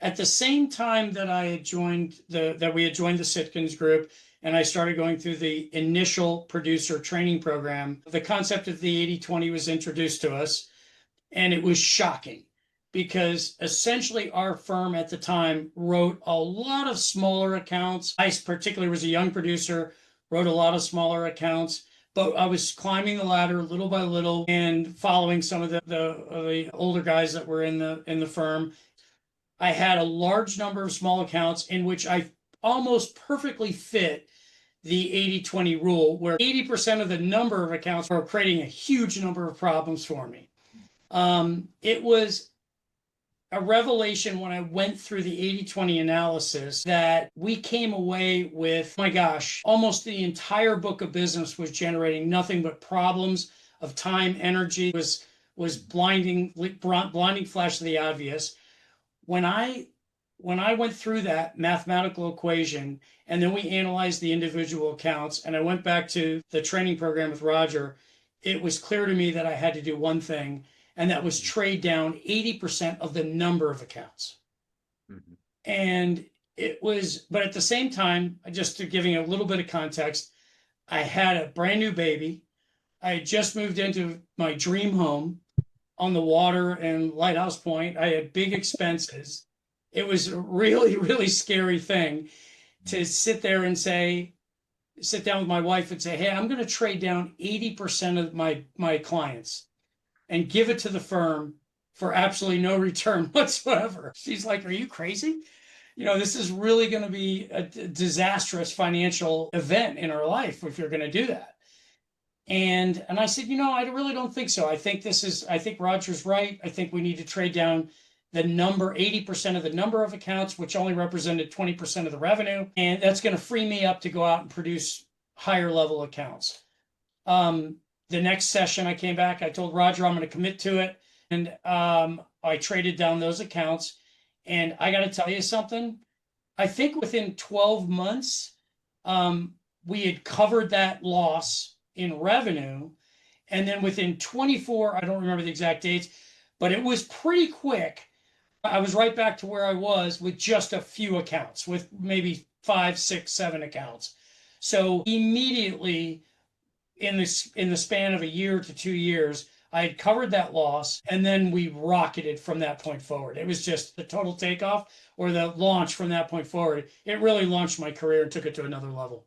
at the same time that we had joined the Sitkins group and I started going through the initial producer training program, the concept of the 80/20 was introduced to us, and it was shocking because essentially our firm at the time wrote a lot of smaller accounts. I particularly was a young producer, wrote a lot of smaller accounts, but I was climbing the ladder little by little and following some of the older guys that were in the firm. I had a large number of small accounts in which I almost perfectly fit the 80/20 rule, where 80% of the number of accounts were creating a huge number of problems for me. It was a revelation when I went through the 80/20 analysis that we came away with, my gosh, almost the entire book of business was generating nothing but problems of time, energy, was blinding flash of the obvious. When I went through that mathematical equation and then we analyzed the individual accounts and I went back to the training program with Roger, it was clear to me that I had to do one thing, and that was trade down 80% of the number of accounts. Mm-hmm. And but at the same time, just to giving a little bit of context, I had a brand new baby. I had just moved into my dream home on the water in Lighthouse Point. I had big expenses. It was a really, really scary thing to sit down with my wife and say, hey, I'm going to trade down 80% of my clients and give it to the firm for absolutely no return whatsoever. She's like, are you crazy? This is really going to be a disastrous financial event in our life if you're going to do that. And I said, I really don't think so. I think Roger's right. I think we need to trade down 80% of the number of accounts, which only represented 20% of the revenue. And that's going to free me up to go out and produce higher level accounts. The next session I came back, I told Roger I'm going to commit to it. And I traded down those accounts. And I got to tell you something. I think within 12 months, we had covered that loss in revenue. And then within 24, I don't remember the exact dates, but it was pretty quick. I was right back to where I was with just a few accounts, with maybe 5, 6, 7 accounts. So immediately in the span of a year to 2 years, I had covered that loss, and then we rocketed from that point forward. It was just the total takeoff or the launch from that point forward. It really launched my career and took it to another level.